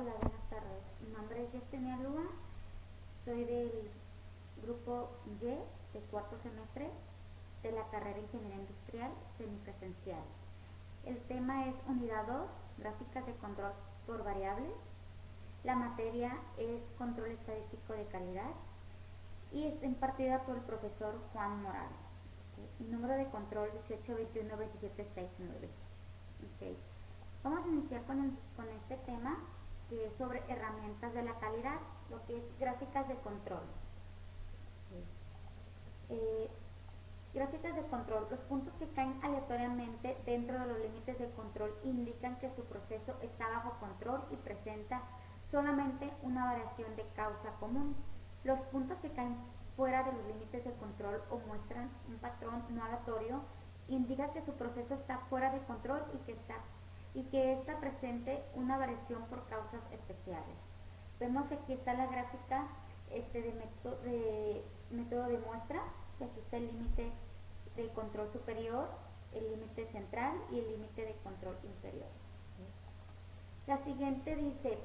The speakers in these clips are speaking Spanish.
Hola, buenas tardes. Mi nombre es Yesenia Lua, soy del grupo Y de cuarto semestre de la carrera de Ingeniería Industrial semipresencial. El tema es Unidad 2, gráficas de control por variables. La materia es Control Estadístico de Calidad y es impartida por el profesor Juan Morales. El número de control 18212769. Okay. Vamos a iniciar con este tema, que es sobre herramientas de la calidad, lo que es gráficas de control. Gráficas de control. Los puntos que caen aleatoriamente dentro de los límites de control indican que su proceso está bajo control y presenta solamente una variación de causa común. Los puntos que caen fuera de los límites de control o muestran un patrón no aleatorio indica que su proceso está fuera de control y que está presente una variación por causas especiales. Vemos que aquí está la gráfica de método de muestra, que aquí está el límite de control superior, el límite central y el límite de control inferior. La siguiente dice,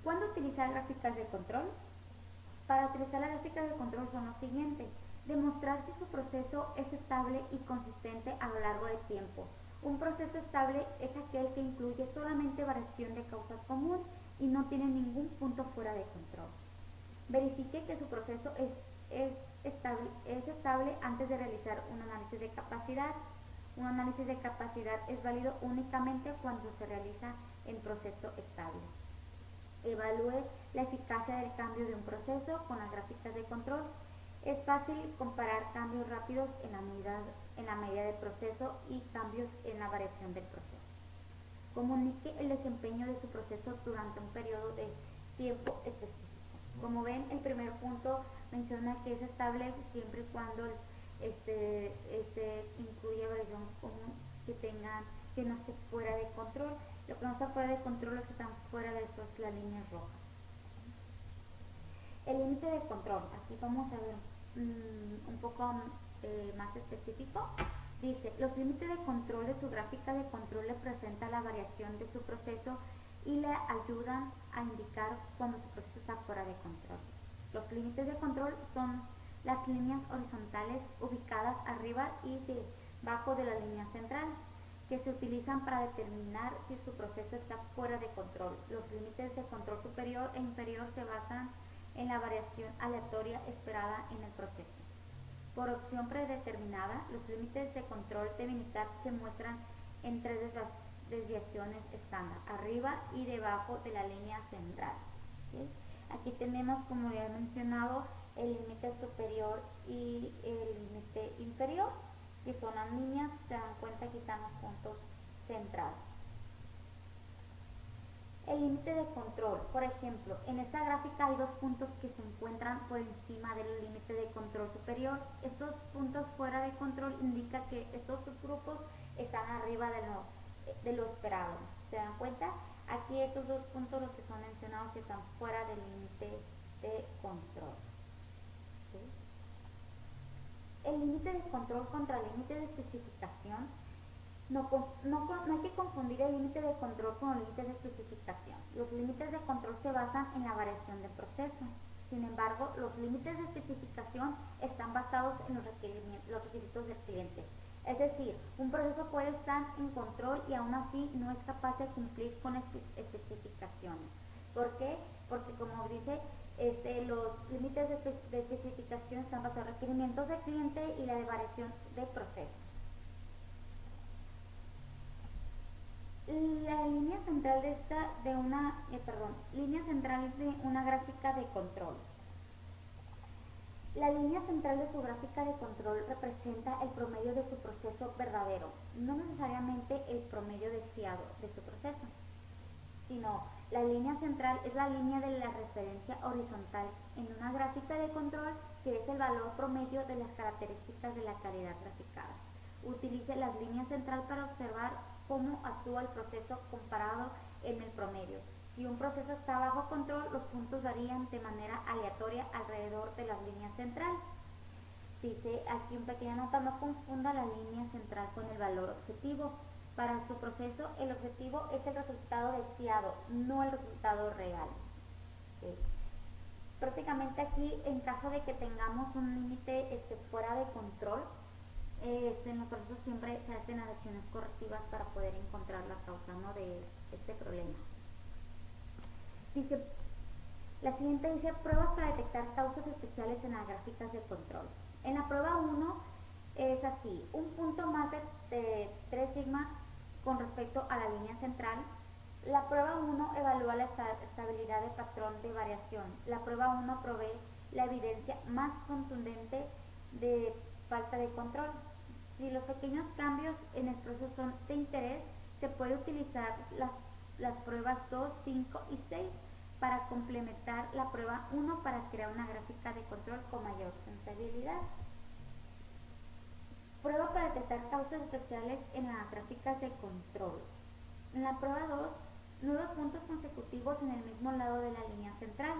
¿cuándo utilizar gráficas de control? Para utilizar las gráficas de control son los siguientes: demostrar si su proceso es estable y consistente a lo largo del tiempo. Un proceso estable es aquel que incluye solamente variación de causas común y no tiene ningún punto fuera de control. Verifique que su proceso es estable antes de realizar un análisis de capacidad. Un análisis de capacidad es válido únicamente cuando se realiza en proceso estable. Evalúe la eficacia del cambio de un proceso con las gráficas de control. Es fácil comparar cambios rápidos en la medida del proceso y cambios en la variación del proceso. Comunique el desempeño de su proceso durante un periodo de tiempo específico. Como ven, el primer punto menciona que es estable siempre y cuando incluye variación común que no esté fuera de control. Lo que no está fuera de control es que están fuera de las líneas rojas. El límite de control, aquí vamos a ver un poco más específico. Dice, los límites de control de su gráfica de control le presenta la variación de su proceso y le ayudan a indicar cuando su proceso está fuera de control. Los límites de control son las líneas horizontales ubicadas arriba y debajo de la línea central, que se utilizan para determinar si su proceso está fuera de control. Los límites de control superior e inferior se basan en la variación aleatoria esperada en el proceso. Por opción predeterminada, los límites de control de unidad se muestran en tres desviaciones estándar, arriba y debajo de la línea central. ¿Sí? Aquí tenemos, como ya he mencionado, el límite superior y el límite inferior, que son las líneas. Se dan cuenta que están los puntos centrales. El límite de control, por ejemplo, en esta gráfica hay dos puntos que se encuentran por encima del límite de control superior. Estos puntos fuera de control indican que estos subgrupos están arriba de lo esperado. ¿Se dan cuenta? Aquí estos dos puntos, los que son mencionados, que están fuera del límite de control. ¿Sí? El límite de control contra el límite de especificación. No hay que confundir el límite de control con los límites de especificación. Los límites de control se basan en la variación del proceso. Sin embargo, los límites de especificación están basados en los requisitos del cliente. Es decir, un proceso puede estar en control y aún así no es capaz de cumplir con especificaciones. ¿Por qué? Porque, como dice, los límites de especificación están basados en los requerimientos del cliente y la variación del proceso. La línea central línea central de una gráfica de control. La línea central de su gráfica de control representa el promedio de su proceso verdadero, no necesariamente el promedio deseado de su proceso, sino la línea central es la línea de la referencia horizontal en una gráfica de control, que es el valor promedio de las características de la calidad graficada. Utilice la línea central para observar cómo actúa el proceso comparado en el promedio. Si un proceso está bajo control, los puntos varían de manera aleatoria alrededor de la línea central. Dice aquí un pequeña nota: no confunda la línea central con el valor objetivo. Para su proceso, el objetivo es el resultado deseado, no el resultado real. ¿Sí? Prácticamente aquí, en caso de que tengamos un límite fuera de control, en los procesos siempre se hacen acciones correctivas para poder encontrar la causa, ¿no?, de este problema. Dice, la siguiente dice pruebas para detectar causas especiales en las gráficas de control. En la prueba 1 es así, un punto más de 3 sigma con respecto a la línea central. La prueba 1 evalúa la estabilidad del patrón de variación. La prueba 1 provee la evidencia más contundente de falta de control. Si los pequeños cambios en el proceso son de interés, se puede utilizar las pruebas 2, 5 y 6 para complementar la prueba 1 para crear una gráfica de control con mayor sensibilidad. Prueba para detectar causas especiales en las gráficas de control. En la prueba 2, 9 puntos consecutivos en el mismo lado de la línea central.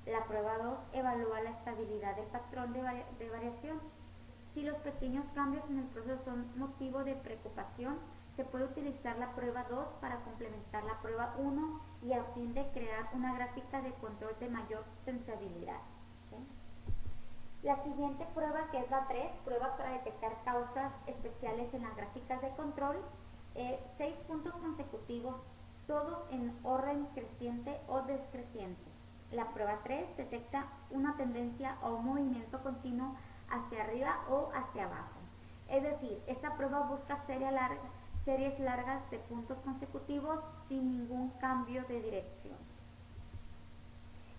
La prueba 2 evalúa la estabilidad del patrón de variación. Si los pequeños cambios en el proceso son motivo de preocupación, se puede utilizar la prueba 2 para complementar la prueba 1 y a fin de crear una gráfica de control de mayor sensibilidad. ¿Sí? La siguiente prueba, que es la 3, prueba para detectar causas especiales en las gráficas de control, 6 puntos consecutivos, todos en orden creciente o descreciente. La prueba 3 detecta una tendencia o un movimiento continuo hacia arriba o hacia abajo. Es decir, esta prueba busca series largas de puntos consecutivos sin ningún cambio de dirección.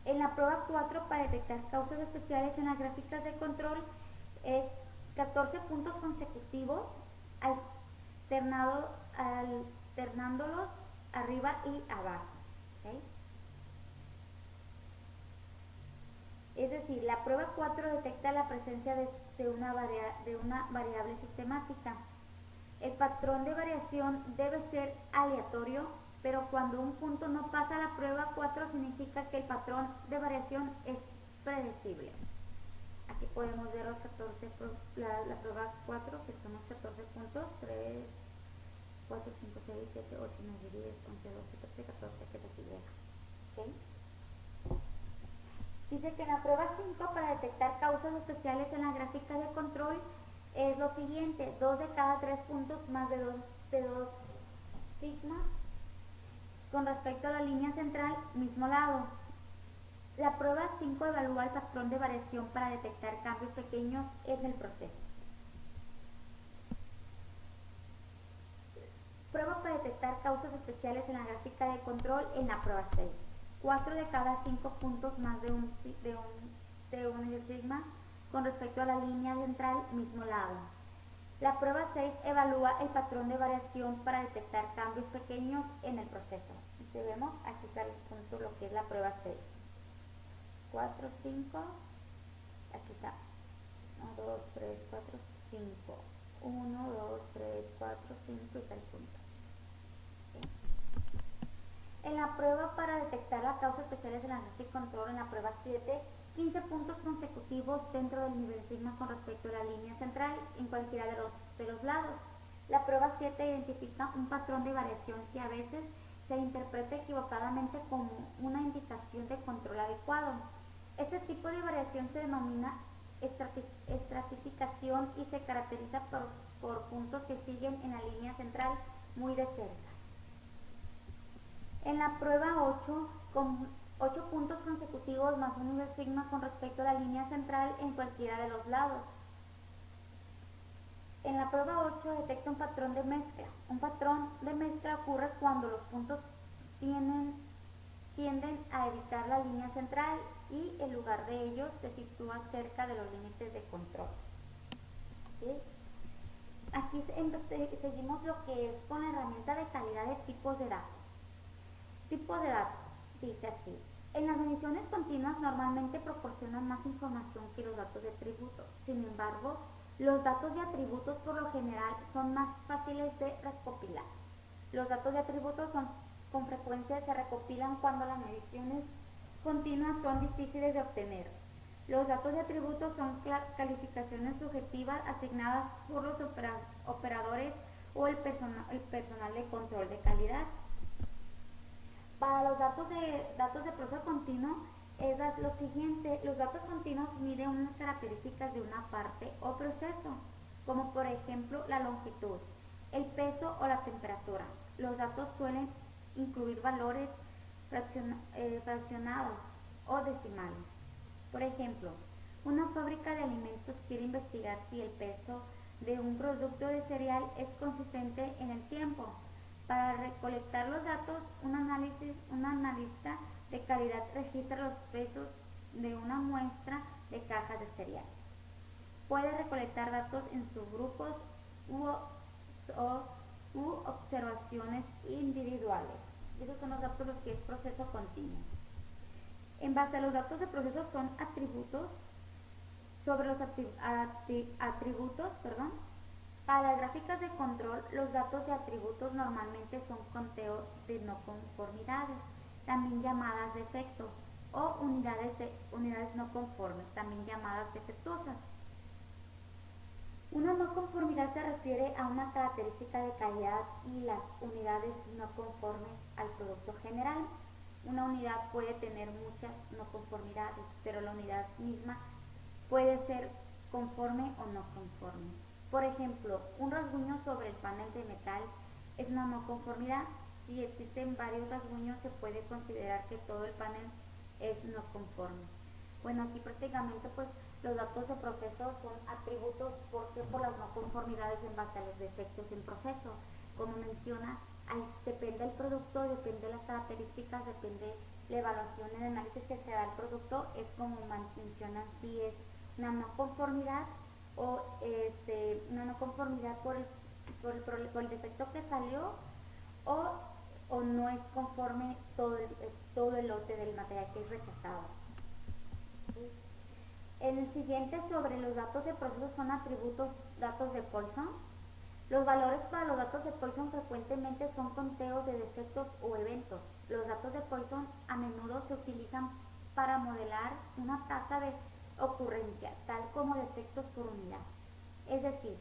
En la prueba 4, para detectar causas especiales en las gráficas de control, es 14 puntos consecutivos alternándolos arriba y abajo. ¿Okay? Es decir, la prueba 4 detecta la presencia de una variable sistemática. El patrón de variación debe ser aleatorio, pero cuando un punto no pasa la prueba 4 significa que el patrón de variación es predecible. Aquí podemos ver los 14, la prueba 4, que son los 14 puntos, 3, 4, 5, 6, 7, 8, 9, 10, 11, 12, 13, 14, que es aquí. ¿Okay? Dice que en la prueba 5, para detectar causas especiales en la gráfica de control, es lo siguiente: 2 de cada 3 puntos más de 2 sigma con respecto a la línea central, mismo lado. La prueba 5 evalúa el patrón de variación para detectar cambios pequeños en el proceso. Prueba para detectar causas especiales en la gráfica de control en la prueba 6. 4 de cada 5 puntos más de un sigma con respecto a la línea central, mismo lado. La prueba 6 evalúa el patrón de variación para detectar cambios pequeños en el proceso. Si vemos, aquí está el punto, lo que es la prueba 6. 4, 5, aquí está. 1, 2, 3, 4, 5. 1, 2, 3, 4, 5 y está el punto. En la prueba para detectar las causas especiales en la gráfica de control, en la prueba 7, 15 puntos consecutivos dentro del nivel sigma con respecto a la línea central en cualquiera de los lados. La prueba 7 identifica un patrón de variación que a veces se interpreta equivocadamente como una indicación de control adecuado. Este tipo de variación se denomina estratificación y se caracteriza por puntos que siguen en la línea central muy de cerca. En la prueba 8, con 8 puntos consecutivos más un nivel sigma con respecto a la línea central en cualquiera de los lados. En la prueba 8 detecta un patrón de mezcla. Un patrón de mezcla ocurre cuando los puntos tienden a evitar la línea central y en lugar de ellos se sitúan cerca de los límites de control. ¿Sí? Aquí seguimos lo que es con la herramienta de calidad de tipos de datos. Tipo de datos, dice así: en las mediciones continuas normalmente proporcionan más información que los datos de atributos. Sin embargo, los datos de atributos por lo general son más fáciles de recopilar. Los datos de atributos con frecuencia se recopilan cuando las mediciones continuas son difíciles de obtener. Los datos de atributos son calificaciones subjetivas asignadas por los operadores o el personal de control de calidad. Para los datos de proceso continuo es lo siguiente: los datos continuos miden unas características de una parte o proceso, como por ejemplo la longitud, el peso o la temperatura. Los datos suelen incluir valores fraccionados o decimales. Por ejemplo, una fábrica de alimentos quiere investigar si el peso de un producto de cereal es consistente en el tiempo. Para recolectar los datos, un analista de calidad registra los pesos de una muestra de cajas de cereal. Puede recolectar datos en subgrupos u observaciones individuales. Esos son los datos los que es proceso continuo. En base a los datos de proceso son atributos. Sobre los atributos, para las gráficas de control, los datos de atributos normalmente son conteos de no conformidades, también llamadas defectos, o unidades no conformes, también llamadas defectuosas. Una no conformidad se refiere a una característica de calidad y las unidades no conformes al producto general. Una unidad puede tener muchas no conformidades, pero la unidad misma puede ser conforme o no conforme. Por ejemplo, un rasguño sobre el panel de metal es una no conformidad. Si existen varios rasguños, se puede considerar que todo el panel es no conforme. Bueno, aquí prácticamente pues los datos de proceso son atributos porque por las no conformidades en base a los defectos en proceso. Como menciona, depende del producto, depende de las características, depende la evaluación y el análisis que se da al producto, es como mencionan si es una no conformidad o una no conformidad por el defecto que salió o no es conforme todo el lote del material que es rechazado. El siguiente sobre los datos de proceso son atributos, datos de Poisson. Los valores para los datos de Poisson frecuentemente son conteos de defectos o eventos. Los datos de Poisson a menudo se utilizan para modelar una tasa de ocurrencia, tal como defectos por unidad. Es decir,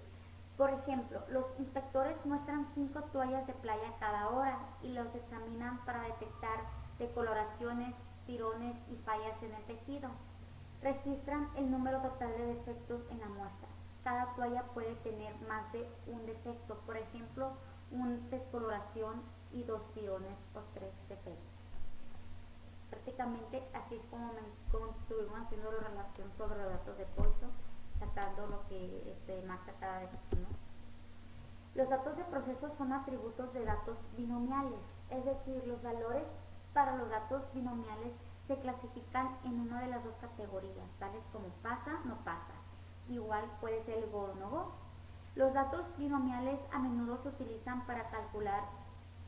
por ejemplo, los inspectores muestran 5 toallas de playa cada hora y los examinan para detectar decoloraciones, tirones y fallas en el tejido. Registran el número total de defectos en la muestra. Cada toalla puede tener más de un defecto, por ejemplo, una descoloración y 2 tirones o 3 defectos. Prácticamente así es como estuvimos haciendo la relación sobre los datos de Poisson, sacando lo que marca cada defecto, ¿no? Los datos de proceso son atributos de datos binomiales, es decir, los valores para los datos binomiales se clasifican en una de las dos categorías, tales como pasa, no pasa. Igual puede ser el go o no go. Los datos binomiales a menudo se utilizan para calcular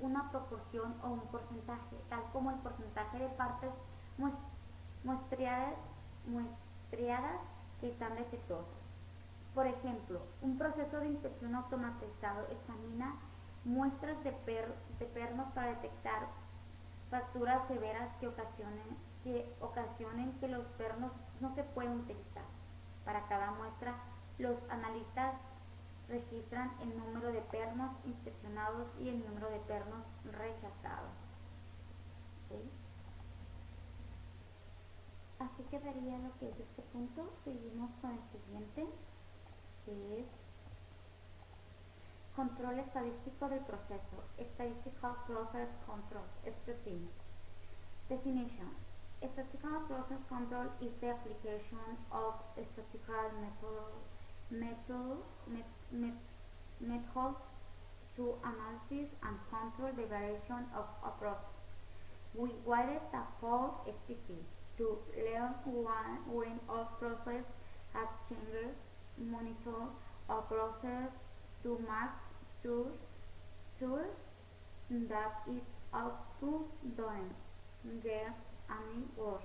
una proporción o un porcentaje, tal como el porcentaje de partes muestreadas que están defectuosas. Por ejemplo, un proceso de inspección automatizado examina muestras de pernos para detectar fracturas severas que ocasionen que los pernos no se pueden utilizar. Para cada muestra, los analistas registran el número de pernos inspeccionados y el número de pernos rechazados. ¿Sí? Así quedaría lo que es este punto. Seguimos con el siguiente, que es control estadístico del proceso. Statistical Process Control, SPC. Definition. Statistical process control is the application of statistical methods to analyze and control the variation of a process. We write the code SPC to learn when a process has changed, monitor a process to make sure that its output doesn't get any worse.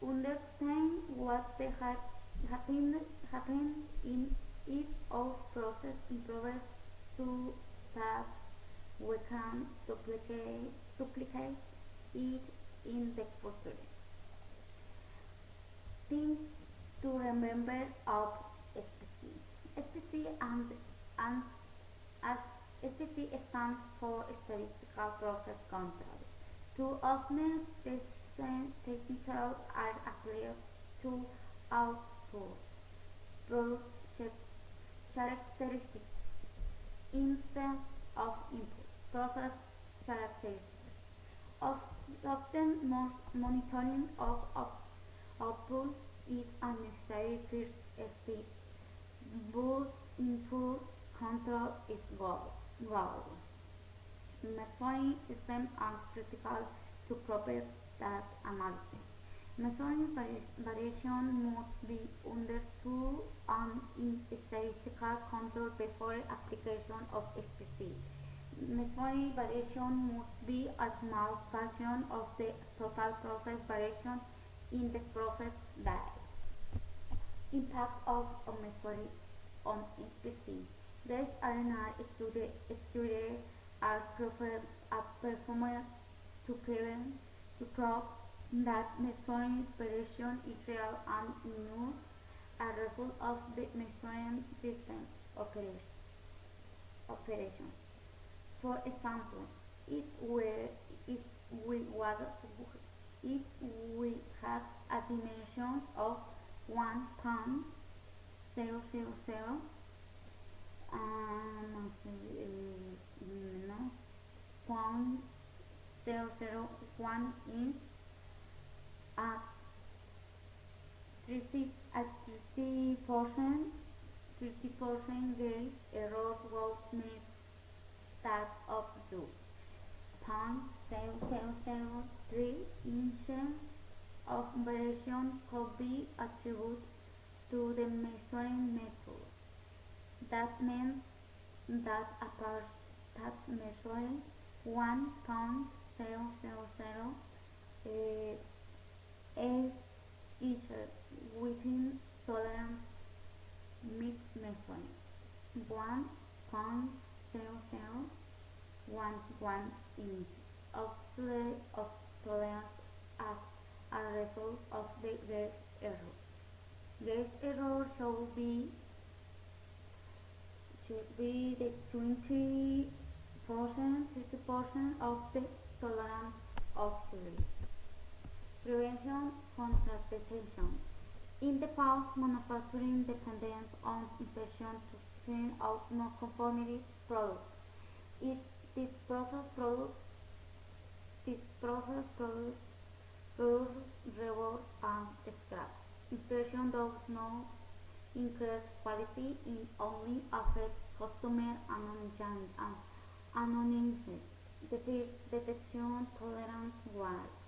Understand what happened in if our process improves so that we can duplicate it in the future. Things to remember of SPC. SPC and as SPC stands for Statistical Process Control. Two of the technical are applied to output product characteristics instead of input process characteristics. Of, Often monitoring of output is unnecessary first step, but input control is goal. Measuring systems are critical to proper data analysis. Measuring variation must be understood and in statistical control before application of SPC. Measuring variation must be a small fraction of the total process variation in the process data. Impact of measuring on SPC. These are not studied as performance to prove that measuring variation is real and not a result of the measuring system operation. For example, if if we was if we had a dimension of 1.000 no, 0.001 inch at 30% gauge error was made that of 0.0003 inches of variation could be attributed to the measuring method. That means that a part that measuring 1.000 inches within tolerance means measuring 1.0011 inch of tolerance as a result of the gauge error. Gauge error should be the 30% of the tolerance of series. Prevention contraception. In the past, manufacturing depended on inspection to screen out non-conformity products. It, this process produces reward and scrap. Inspection does not increase quality, it only affects customer anonymity. Detection tolerance wise.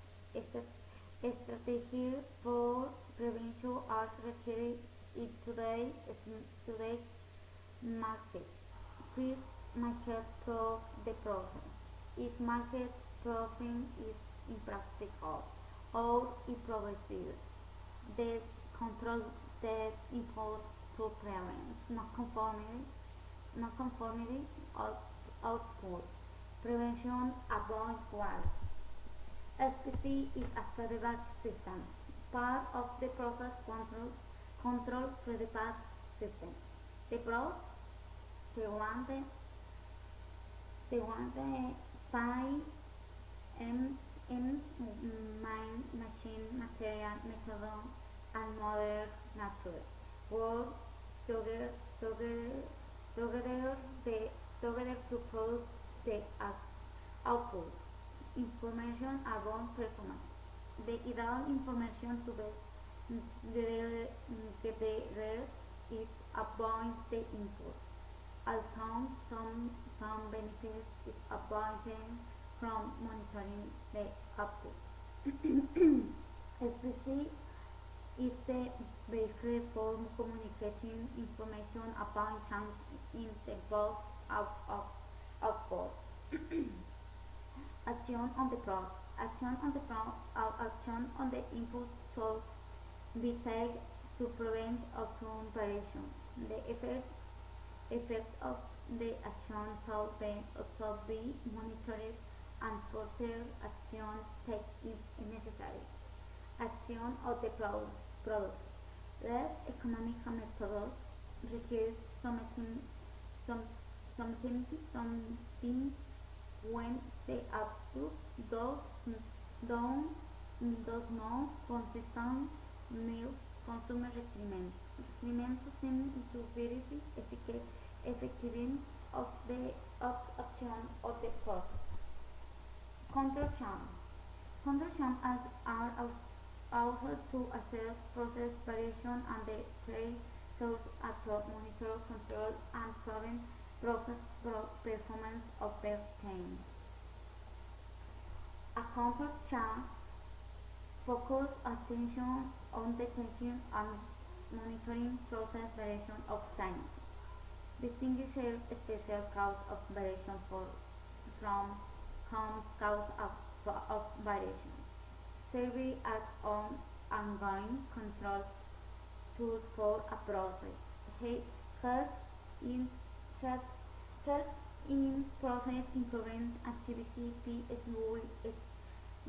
Strategies for prevention are required in today's market. First, market proof the process. If market proofing is impractical or improbable, the control that input to prevent non-conformity of output. Prevention avoid waste. SPC is a feedback system, part of the process control feedback system. The pros, the one the 5 mind, machine, material, method, and modern nature work together, together, together to produce the output. Information about performance. The ideal information to get the is about the input. Although some benefits is avoided from monitoring the output. SPC is the vehicle for communicating information about change in the bulk of output. Action on the process. Action on the input should be taken to prevent outcome variation. The effect of the action should be monitored and further action taken if necessary. Action of the product. Less economic methods requires some, something when the output don't, does not consistent meet consumer requirements. Requirements seem to verify effectiveness of the action of the process. Control charts. Control charts are also to assess process variation and the trace source actor monitor control and current process performance of the chain. A control chart focus attention on detection and monitoring process variation of time. Distinguishes special cause of variation from common cause of variation. Serve as an ongoing control tool for a process. Help in help, help in process improving activity.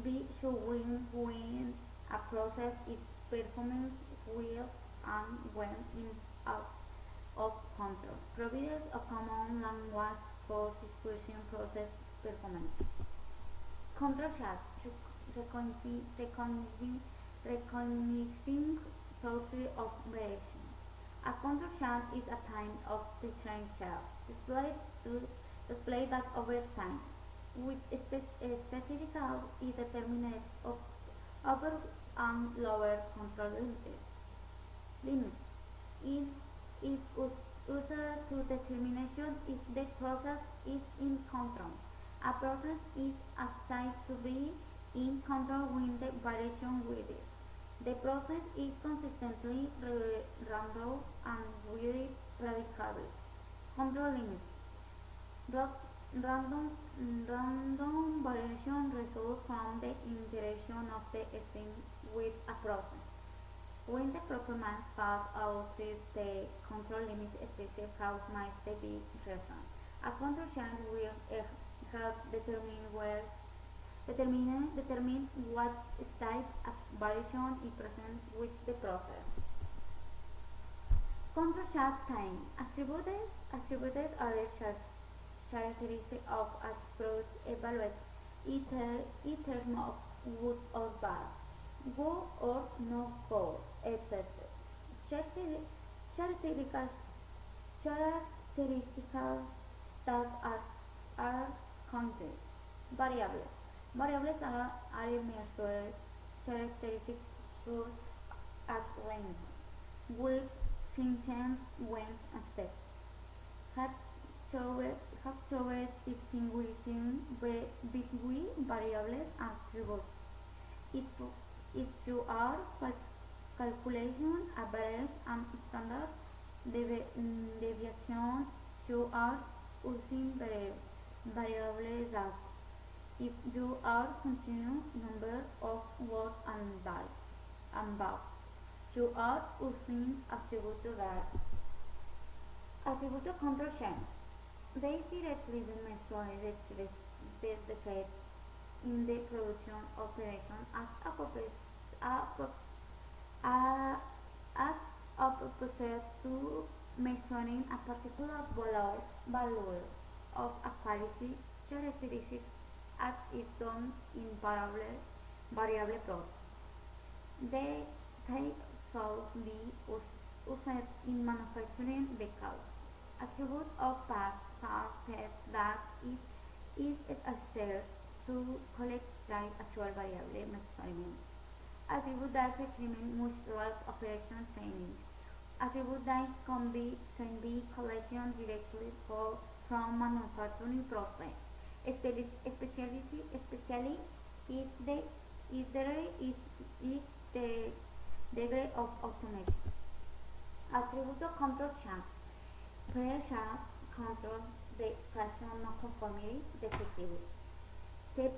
Be showing when a process is performing well and when it's out of control. Provides a common language for describing process performance. Control chart recognizing sources of variation. A control chart is a kind of trend chart displayed that over time, with statistical is determined of upper and lower control limits. Is if user to determination if the process is in control. A process is assigned to be in control when the variation with it. The process is consistently random and very predictable. Control limits. Random, random variation results from the interaction of the system with a process. When the performance falls outside the control limit, special cause might be reason. A control change will help determine what type of variation is present with the process. Control chart time. Attributes are characteristics of a approach evaluate either of good or bad, go or no go, etc. Characteristics characteristics that are counted. Variables. Variables are measured characteristics such as length, width, fingernails, length, etc. Have choice distinguishing between variables and attributes. If, if you are calculation, average, and standard deviation, you are using variable that. If you are continuing number of words and verbs, you are using attribute that. Attribute control change. They directly demonstrate the defect in the production operation a- as opposed to measuring a particular value of a quality characteristic as is done in variable process. They should be used in manufacturing because attributes of parts are tests that it is assessed to collect actual variable measurements. Attributes that require much less operation training. Attributes that can be collected directly from manufacturing process, especially if if the degree of automation. Attribute control chart. Pressure control the fraction non-conformity defective. The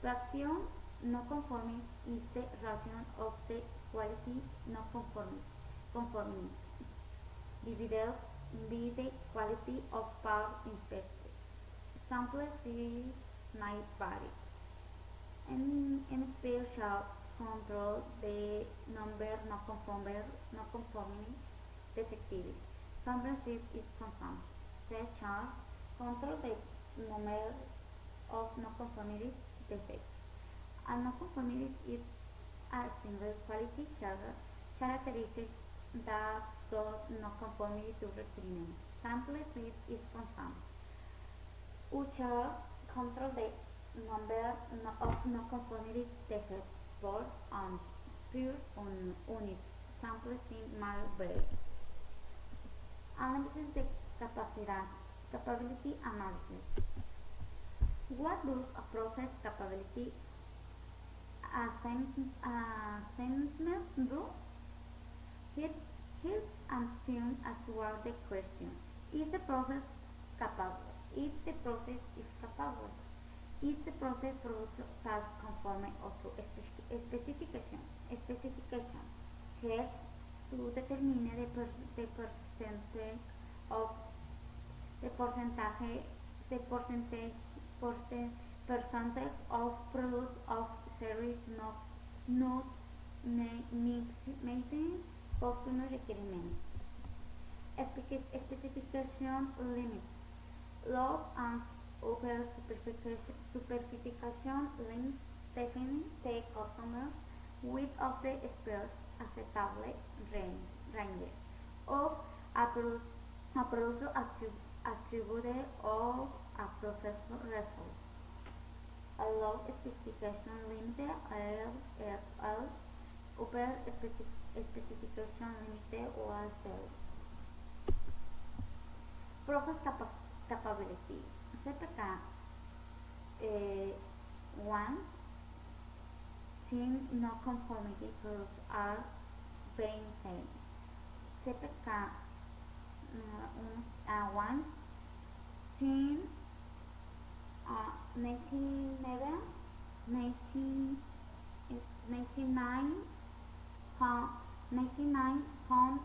fraction non-conformity is the ratio of the quality non-conformity divided by the quality of part inspected. Sample series might vary. NFP shall control the number non-conformity defectivity. Sample set is consumed. Set chart control the number of non-conformity defects. A non-conformity is a single quality characteristic that does not conform to requirements. Sample set is consumed. Uchar control the number of non-conformity defects for on pure unit samples in Marbury. Analysis de capacidad, capability analysis. What does a process capability assessment do? It helps and answer the question: Is the process capable? If the process is capable, if the process produces tasks conforming to specification, helps to determine the percentage of the percentage of products of service not meeting customer requirements. Specification limits. Load and upper superficial limits define the customer width of the spare acceptable range of a product attributed of a process result. A low specification limit LSL upper specification limit OSL. Process capability. CPK once non-conformity products are maintained. CPK once 99.7%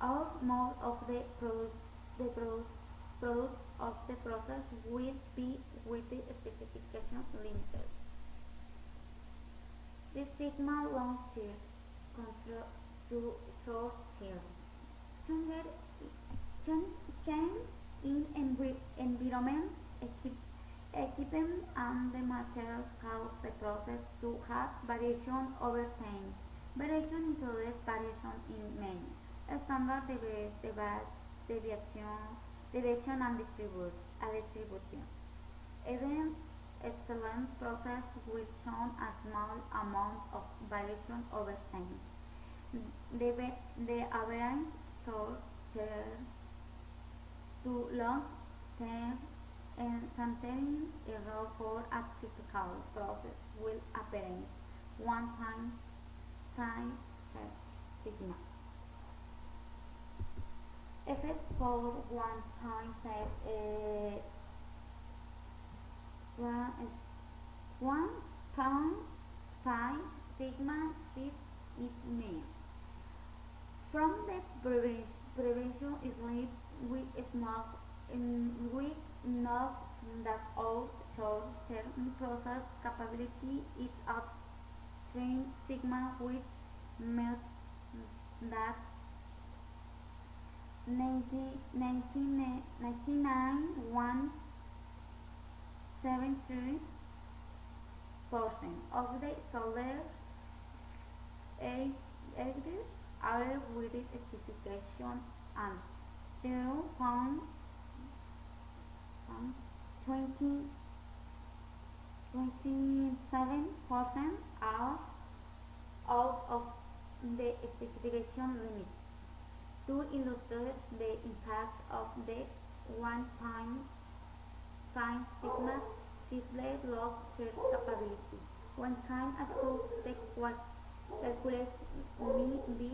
or more of the products of the process will be with the specification limited. Six Sigma long tier control to short tier. Change in environment, equipment and the materials cause the process to have variation over time. Variation includes variation in mean, standard deviation and distribution. Even excellent process will show a small amount of variation over time. The average short term to long term and sometimes error for a typical process will appear one time sigma. Effect for one time set 1.5 sigma shift is mean. From the prevention is linked with not that all short-term process capability is at 3 sigma which means that 99.73% of the solder edges are with specification and 0.27% are out of the specification limit. To illustrate the impact of the 1.5 sigma shifted log first capability, one can assume the calculate be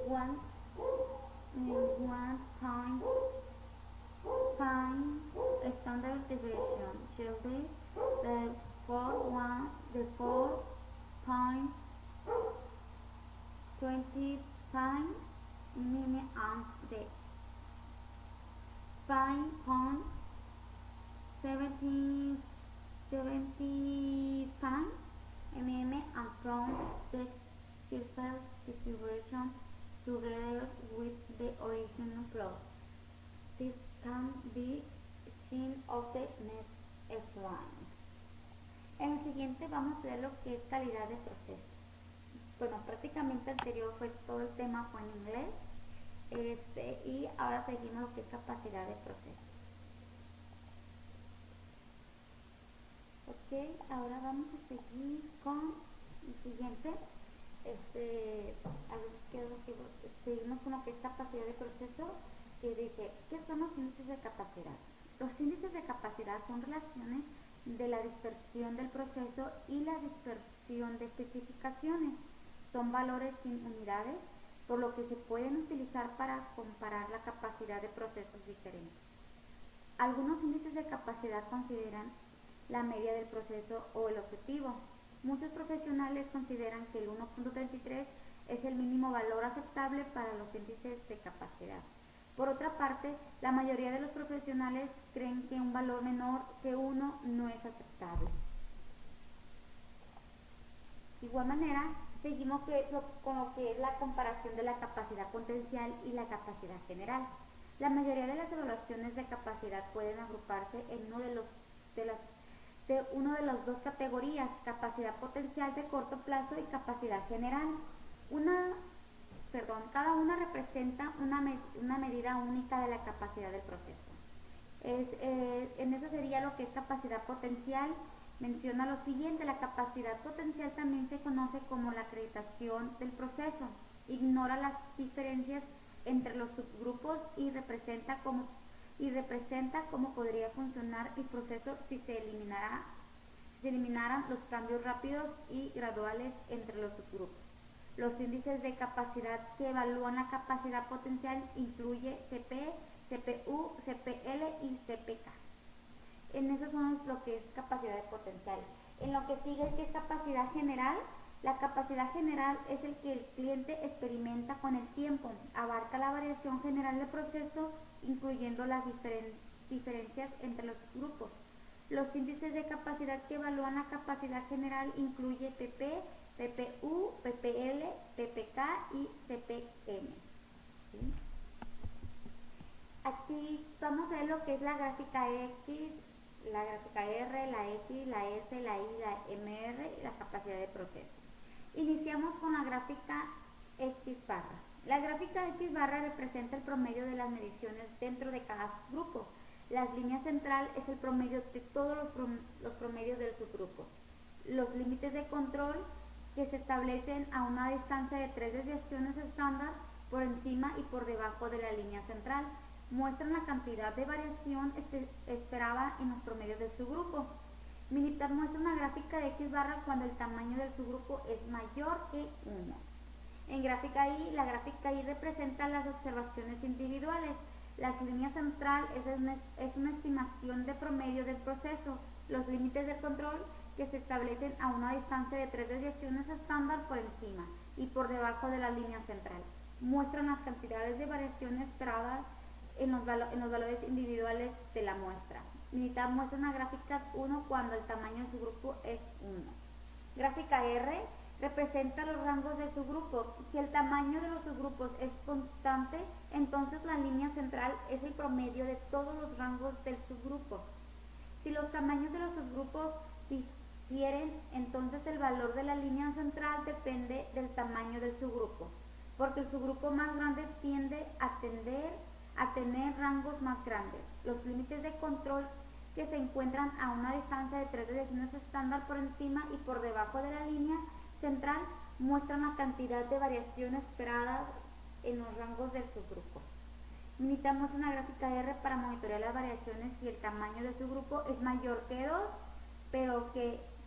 1.5 standard deviation shielded the 4.25 milliamps the 5.75 mm and from the circle distribution to net slime. En el siguiente vamos a ver lo que es calidad de proceso. Bueno, prácticamente anterior fue todo el tema fue en inglés, y ahora seguimos lo que es capacidad de proceso. Ok, ahora vamos a seguir con el siguiente. Seguimos con lo que es capacidad de proceso, que dice, ¿qué son los índices de capacidad? Los índices de capacidad son relaciones de la dispersión del proceso y la dispersión de especificaciones. Son valores sin unidades, por lo que se pueden utilizar para comparar la capacidad de procesos diferentes. Algunos índices de capacidad consideran la media del proceso o el objetivo. Muchos profesionales consideran que el 1.33 es el mínimo valor aceptable para los índices de capacidad. Por otra parte, la mayoría de los profesionales creen que un valor menor que 1 no es aceptable. De igual manera, seguimos con lo que es la comparación de la capacidad potencial y la capacidad general. La mayoría de las evaluaciones de capacidad pueden agruparse en uno de las dos categorías, capacidad potencial de corto plazo y capacidad general. Cada una representa una medida única de la capacidad del proceso. En eso sería lo que es capacidad potencial. Menciona lo siguiente: la capacidad potencial también se conoce como la acreditación del proceso. Ignora las diferencias entre los subgrupos y representa cómo podría funcionar el proceso si se eliminaran los cambios rápidos y graduales entre los subgrupos. Los índices de capacidad que evalúan la capacidad potencial incluye CP, CPU, CPL y CPK. En eso son lo que es capacidad potencial. En lo que sigue, que es capacidad general. La capacidad general es el que el cliente experimenta con el tiempo. Abarca la variación general del proceso, incluyendo las diferencias entre los grupos. Los índices de capacidad que evalúan la capacidad general incluye PP, PPU, PPL, PPK y CPM. ¿Sí? Aquí vamos a ver lo que es la gráfica X, la gráfica R, la X, la S, la Y, la MR y la capacidad de proceso. Iniciamos con la gráfica X barra. La gráfica X barra representa el promedio de las mediciones dentro de cada subgrupo. La línea central es el promedio de todos los promedios del subgrupo. Los límites de control que se establecen a una distancia de 3 desviaciones estándar por encima y por debajo de la línea central muestran la cantidad de variación esperada en los promedios del subgrupo. Militar muestra una gráfica de X barra cuando el tamaño del subgrupo es mayor que 1. En gráfica Y, la gráfica Y representa las observaciones individuales. La línea central es una estimación de promedio del proceso. Los límites de control que se establecen a una distancia de 3 desviaciones estándar por encima y por debajo de la línea central muestran las cantidades de variación esperadas en los valores individuales de la muestra. Militar muestra una gráfica 1 cuando el tamaño de su grupo es 1. Gráfica R representa los rangos de subgrupos. Si el tamaño de los subgrupos es constante, entonces la línea central es el promedio de todos los rangos del subgrupo. Si los tamaños de los subgrupos difieren, entonces el valor de la línea central depende del tamaño del subgrupo, porque el subgrupo más grande tiende a tener rangos más grandes. Los límites de control que se encuentran a una distancia de 3 desviaciones estándar por encima y por debajo de la línea central muestran la cantidad de variación esperada en los rangos del subgrupo. Necesitamos una gráfica R para monitorear las variaciones si el tamaño de su grupo es mayor que 2,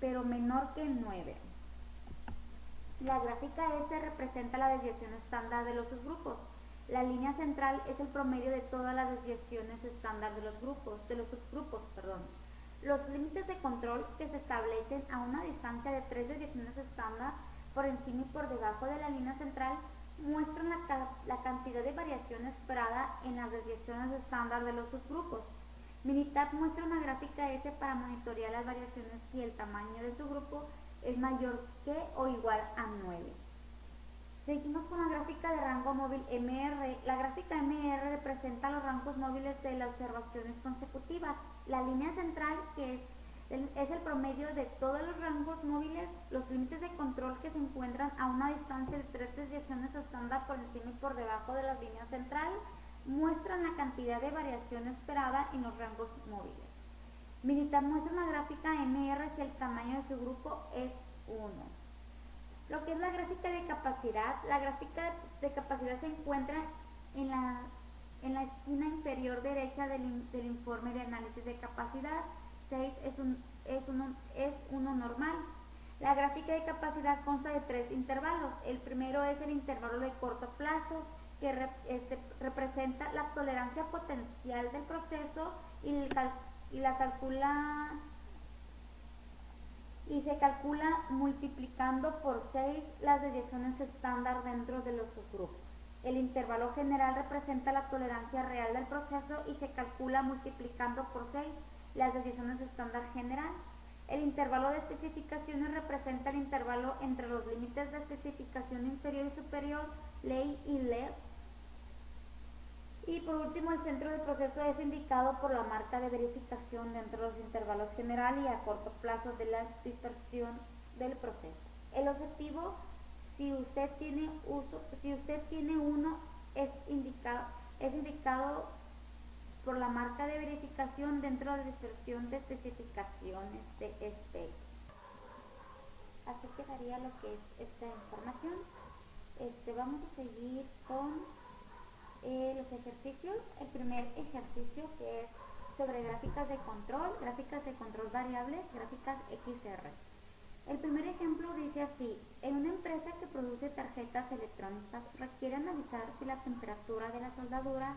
pero menor que 9. La gráfica S representa la desviación estándar de los subgrupos. La línea central es el promedio de todas las desviaciones estándar de los subgrupos. Los límites de control que se establecen a una distancia de 3 desviaciones estándar por encima y por debajo de la línea central muestran la cantidad de variación esperada en las desviaciones estándar de los subgrupos. Minitab muestra una gráfica S para monitorear las variaciones si el tamaño de su grupo es mayor que o igual a 9. Seguimos con la gráfica de rango móvil MR. La gráfica MR representa los rangos móviles de las observaciones consecutivas. la línea central, que es el promedio de todos los rangos móviles, los límites de control que se encuentran a una distancia de 3 desviaciones estándar por encima y por debajo de la línea central, muestran la cantidad de variación esperada en los rangos móviles. Militar muestra una gráfica MR si el tamaño de su grupo es 1. Lo que es la gráfica de capacidad, la gráfica de capacidad se encuentra en la esquina inferior derecha del informe de análisis de capacidad. 6 es uno normal. La gráfica de capacidad consta de 3 intervalos. El primero es el intervalo de corto plazo, que representa la tolerancia potencial del proceso y se calcula multiplicando por 6 las desviaciones estándar dentro de los subgrupos. El intervalo general representa la tolerancia real del proceso y se calcula multiplicando por 6 las desviaciones estándar general. El intervalo de especificaciones representa el intervalo entre los límites de especificación inferior y superior, ley y LES. Y por último, el centro del proceso es indicado por la marca de verificación dentro de los intervalos general y a corto plazo de la dispersión del proceso. El objetivo, si usted tiene uno, es indicado por la marca de verificación dentro de la dispersión de especificaciones de espectro. Así quedaría lo que es esta información. Vamos a seguir con los ejercicios. El primer ejercicio, que es sobre gráficas de control variables, gráficas XR. El primer ejemplo dice así: en una empresa que produce tarjetas electrónicas requiere analizar si la temperatura de la soldadura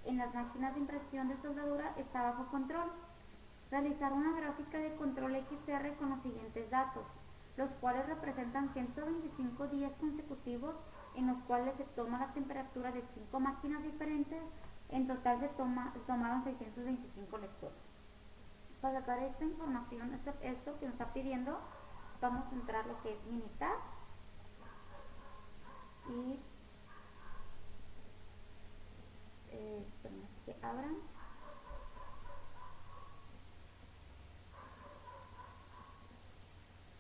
en las máquinas de impresión de soldadura está bajo control. Realizar una gráfica de control XR con los siguientes datos, los cuales representan 125 días consecutivos en los cuales se toma la temperatura de 5 máquinas diferentes. En total se tomaron 625 lecturas. Para sacar esta información, esto que nos está pidiendo, vamos a entrar lo que es Minitab y esperemos que abran.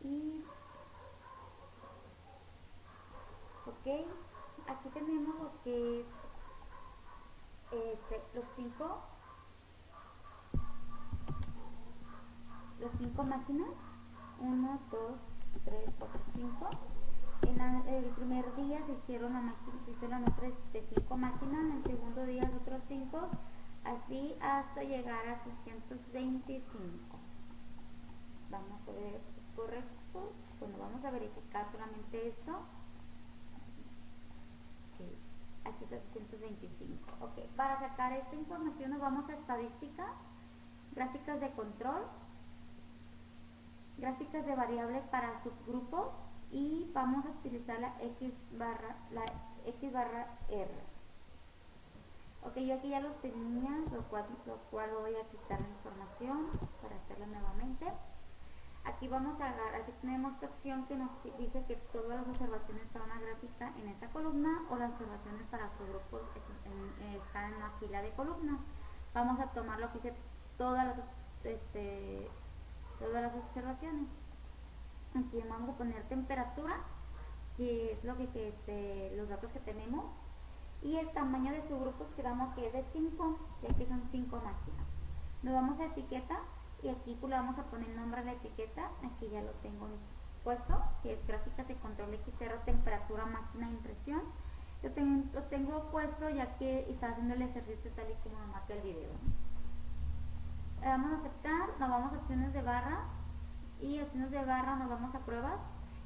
Y ok, aquí tenemos lo que es los cinco máquinas, 1, 2, 3, 4, 5. En el primer día se hicieron la muestra de 5 máquinas, en el segundo día otros 5, así hasta llegar a 625. Vamos a ver, ¿es correcto? Bueno, vamos a verificar solamente esto. Okay. Aquí está 625. Ok, para sacar esta información nos vamos a estadística, gráficas de control, gráficas de variables para subgrupos, y vamos a utilizar la X barra R. Ok, yo aquí ya los tenía, lo cual voy a quitar la información para hacerla nuevamente. Aquí vamos a agarrar, aquí tenemos esta opción que nos dice que todas las observaciones para una gráfica en esta columna o las observaciones para subgrupos están en una fila de columnas. Vamos a tomar lo que dice todas las observaciones. Aquí vamos a poner temperatura, que es lo que los datos que tenemos, y el tamaño de subgrupos que damos que es de 5, ya que son 5 máquinas. Nos vamos a etiqueta y aquí pues le vamos a poner el nombre a la etiqueta. Aquí ya lo tengo puesto, que es gráficas de control XR, temperatura, máquina de impresión. Lo tengo puesto ya que está haciendo el ejercicio tal y como me marca el video. Le damos a aceptar, nos vamos a opciones de barra, y opciones de barra nos vamos a pruebas,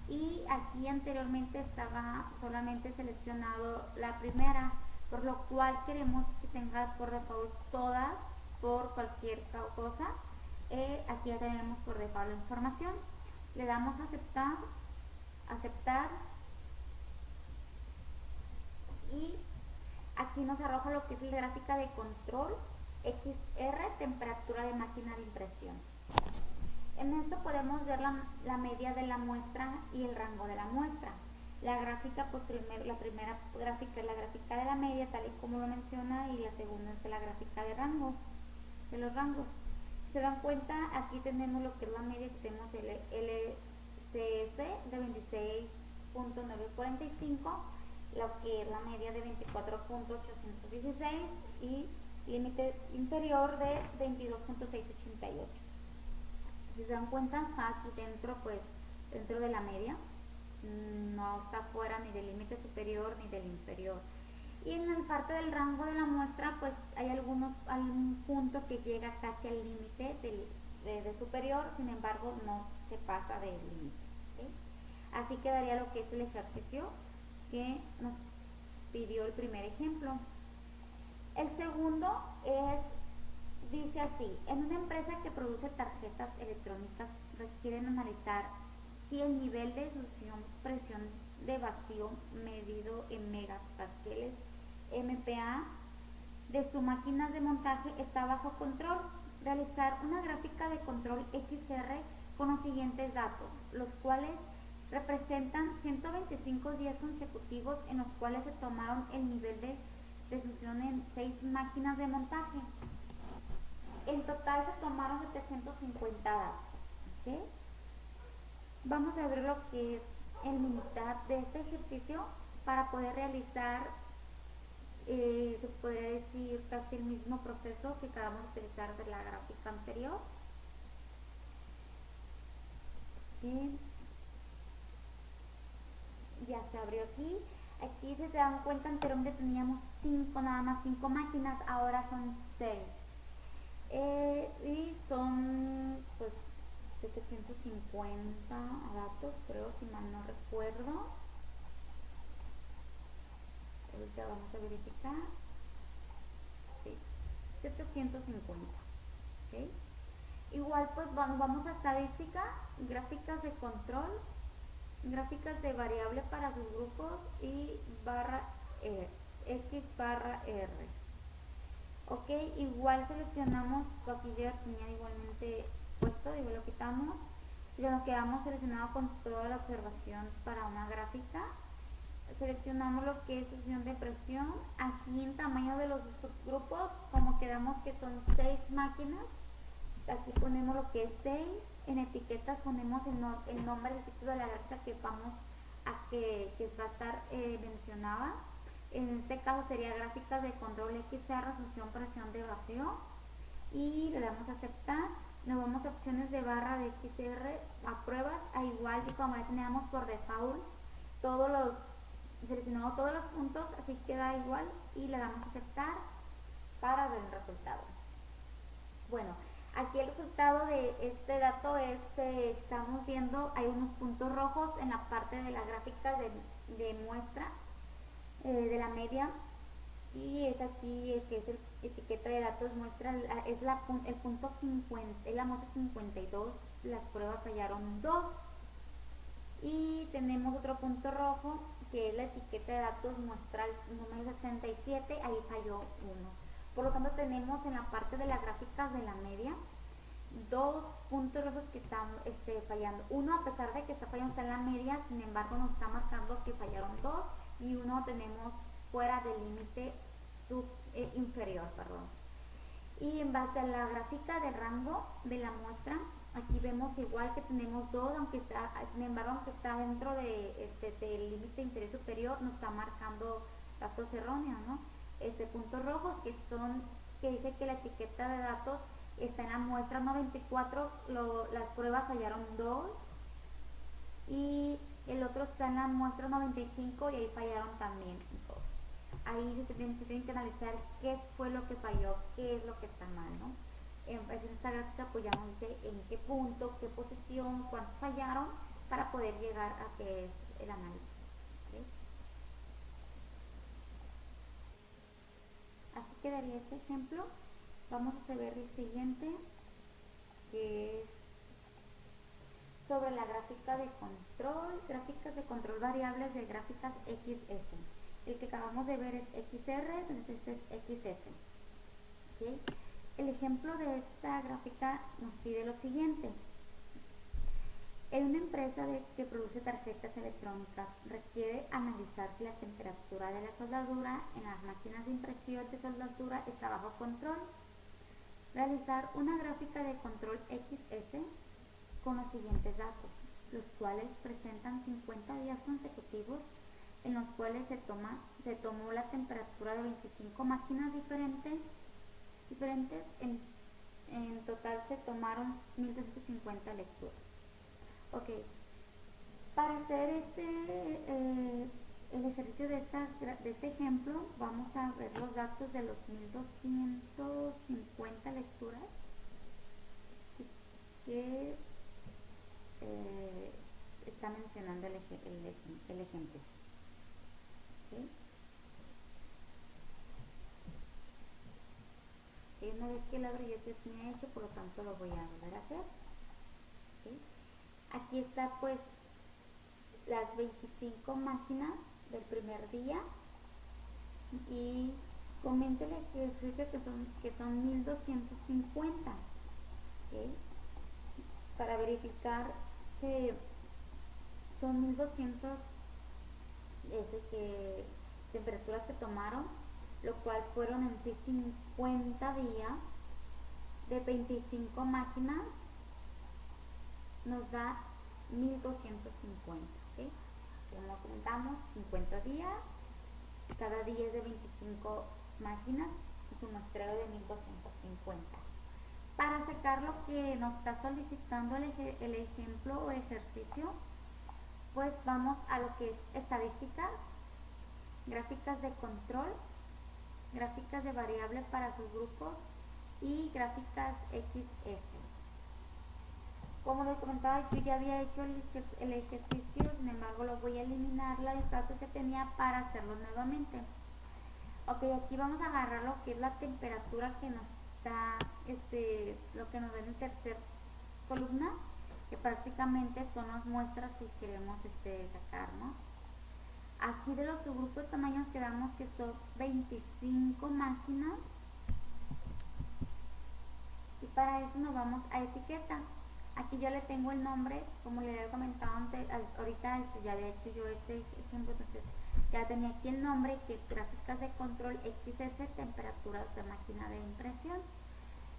y aquí anteriormente estaba solamente seleccionado la primera, por lo cual queremos que tenga por default todas por cualquier cosa. Aquí ya tenemos por default la información. Le damos a aceptar, y aquí nos arroja lo que es la gráfica de control XR, temperatura de máquina de impresión. En esto podemos ver la media de la muestra y el rango de la muestra. La gráfica, pues la primera gráfica es la gráfica de la media, tal y como lo menciona, y la segunda es la gráfica de los rangos. se dan cuenta, aquí tenemos lo que es la media, que tenemos el LCS de 26.945, lo que es la media de 24.816 y límite inferior de 22.688. Si se dan cuenta, está aquí dentro, pues dentro de la media, no está fuera ni del límite superior ni del inferior. Y en la parte del rango de la muestra, pues hay algún punto que llega casi al límite de superior, sin embargo no se pasa del límite. ¿Okay? Así quedaría lo que es el ejercicio que nos pidió el primer ejemplo. El segundo dice así: en una empresa que produce tarjetas electrónicas requieren analizar si el nivel de difusión, presión de vacío medido en megapascales MPa de su máquina de montaje está bajo control. Realizar una gráfica de control XR con los siguientes datos, los cuales representan 125 días consecutivos en los cuales se tomaron el nivel de difusión en 6 máquinas de montaje. En total se tomaron 750 datos. ¿Okay? Vamos a ver lo que es el mitad de este ejercicio para poder realizar, se podría decir, casi el mismo proceso que acabamos de utilizar de la gráfica anterior. Y ya se abrió aquí. Aquí, si se dan cuenta, anteriormente teníamos nada más 5 máquinas, ahora son 6. Y son pues 750 datos, creo, si mal no recuerdo. Ahorita vamos a verificar. Sí, 750. ¿Okay? Igual pues vamos a estadística, gráficas de control, gráficas de variable para sus grupos y barra X barra R. Ok, igual seleccionamos, aquí ya tenía igualmente puesto, igual lo quitamos, y nos quedamos seleccionado con toda la observación para una gráfica. Seleccionamos lo que es sesión de presión, aquí en tamaño de los subgrupos, como quedamos que son 6 máquinas, aquí ponemos lo que es 6, en etiquetas ponemos el nombre del título de la gráfica que vamos a que va a estar mencionada. En este caso sería gráficas de control XR, resolución, presión de vacío, y le damos a aceptar. Nos vamos a opciones de barra de XR a pruebas, a igual que como ya teníamos por default seleccionado todos los puntos, así queda igual, y le damos a aceptar para ver el resultado. Bueno, aquí el resultado de este dato es, estamos viendo, hay unos puntos rojos en la parte de la gráfica de muestra de la media, y es aquí que es el etiqueta de datos muestra, es el punto 50, es la muestra 52, las pruebas fallaron 2. Y tenemos otro punto rojo que es la etiqueta de datos muestral número 67, ahí falló 1. Por lo tanto tenemos en la parte de las gráficas de la media 2 puntos rojos que están fallando. Uno, a pesar de que está fallando, está en la media, sin embargo nos está marcando que fallaron 2, y uno tenemos fuera del límite inferior, perdón. Y en base a la gráfica de rango de la muestra, aquí vemos igual que tenemos 2, aunque está, sin embargo, aunque está dentro del límite inferior superior, nos está marcando datos erróneos, ¿no? Puntos rojos que dice que la etiqueta de datos está en la muestra 94, las pruebas fallaron 2, y el otro está en la muestra 95 y ahí fallaron también 2. Ahí se tienen que analizar qué fue lo que falló, qué es lo que está mal, ¿no? En esta gráfica pues ya nos dice en qué punto, qué posición, cuántos fallaron, para poder llegar a qué es el análisis. ¿Sí? Así quedaría este ejemplo. Vamos a ver el siguiente, que es sobre la gráfica de control, gráficas de control variables de gráficas XS. El que acabamos de ver es XR, entonces este es XS. ¿Okay? El ejemplo de esta gráfica nos pide lo siguiente. En una empresa que produce tarjetas electrónicas requiere analizar si la temperatura de la soldadura en las máquinas de impresión de soldadura está bajo control. Realizar una gráfica de control XS con los siguientes datos, los cuales presentan 50 días consecutivos en los cuales se tomó la temperatura de 25 máquinas diferentes. En total se tomaron 1250 lecturas. Ok, para hacer el ejercicio de este ejemplo, vamos a ver los datos de los 1250 lecturas que está mencionando el ejemplo. ¿Okay? Una vez que el ladrillo ya tenía hecho, por lo tanto lo voy a volver a hacer. ¿Okay? Aquí está pues las 25 máquinas del primer día y coméntele que el ejercicio que son 1250. ¿Okay? Para verificar que son 1200 que temperaturas que tomaron, lo cual fueron en sí 50 días de 25 máquinas, nos da 1250. ¿Okay? Como comentamos, 50 días, cada día es de 25 máquinas, es un muestreo de 1250. Para sacar lo que nos está solicitando el ejemplo o ejercicio, pues vamos a lo que es estadísticas, gráficas de control, gráficas de variable para sus grupos y gráficas XS. Como les comentaba, yo ya había hecho el ejercicio, sin embargo lo voy a eliminar los datos que tenía para hacerlo nuevamente. Ok, aquí vamos a agarrar lo que es la temperatura que nos da, lo que nos da en la tercera columna, que prácticamente son las muestras que queremos sacar, ¿no? Aquí de los subgrupos de tamaños quedamos que son 25 máquinas y para eso nos vamos a etiqueta. Aquí yo le tengo el nombre, como le había comentado antes, ahorita ya había hecho yo este ejemplo, entonces ya tenía aquí el nombre, que es gráficas de control XS, temperaturas de máquina de impresión.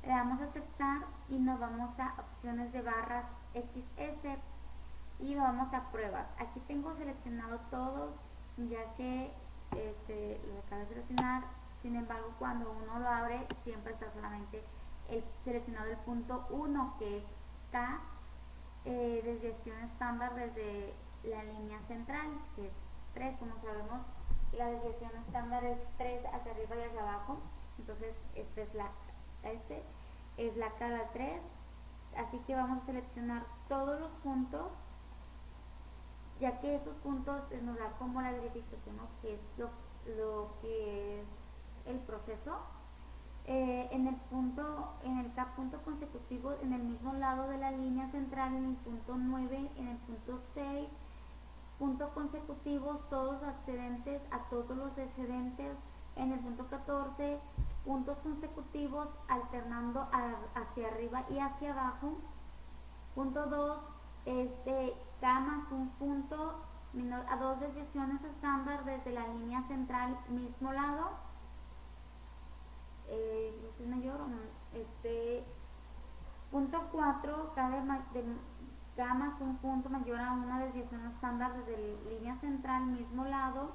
Le damos a aceptar y nos vamos a opciones de barras XS y nos vamos a pruebas. Aquí tengo seleccionado todos, ya que lo acabo de seleccionar. Sin embargo, cuando uno lo abre, siempre está solamente seleccionado el punto 1, que está desviación estándar desde la línea central, que es 3, como sabemos. La desviación estándar es 3 hacia arriba y hacia abajo. Entonces, esta es la cara 3. Así que vamos a seleccionar todos los puntos, ya que estos puntos nos da como la verificación, ¿no? Que es lo que es el proceso. En el punto consecutivo, en el mismo lado de la línea central, en el punto 9, en el punto 6, puntos consecutivos, todos accedentes a todos los descendentes. En el punto 14, puntos consecutivos alternando hacia arriba y hacia abajo. Punto 2, K más un punto menor a 2 desviaciones estándar desde la línea central mismo lado. Es mayor o no, punto 4, K más un punto mayor a una desviación estándar desde la línea central mismo lado.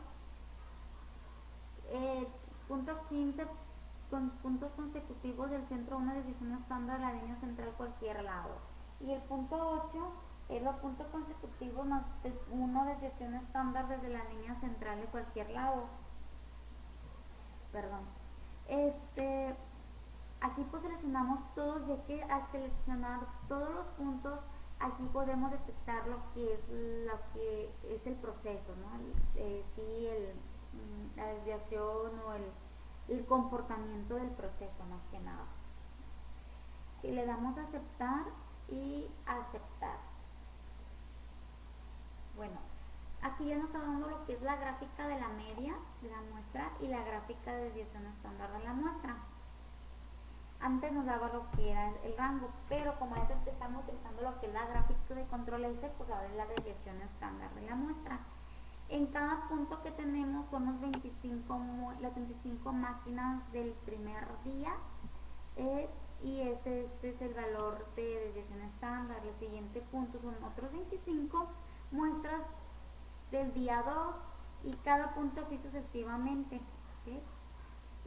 Punto 15, con puntos consecutivos del centro a una desviación estándar de la línea central cualquier lado. Y el punto 8 es los puntos consecutivos más una desviación estándar desde la línea central de cualquier lado. Perdón. Aquí pues seleccionamos todos, ya que al seleccionar todos los puntos, aquí podemos detectar lo que es el proceso, ¿no? La desviación o el comportamiento del proceso, más que nada. Y le damos a aceptar y aceptar. Bueno, aquí ya nos está dando lo que es la gráfica de la media de la muestra y la gráfica de desviación estándar de la muestra. Antes nos daba lo que era el rango, pero como ya estamos utilizando lo que es la gráfica de control S, pues ahora es la desviación estándar de la muestra. En cada punto que tenemos son las 25 máquinas del primer día, y este es el valor de desviación estándar. El siguiente punto son otros 25 muestras del día 2 y cada punto así sucesivamente. ¿Okay?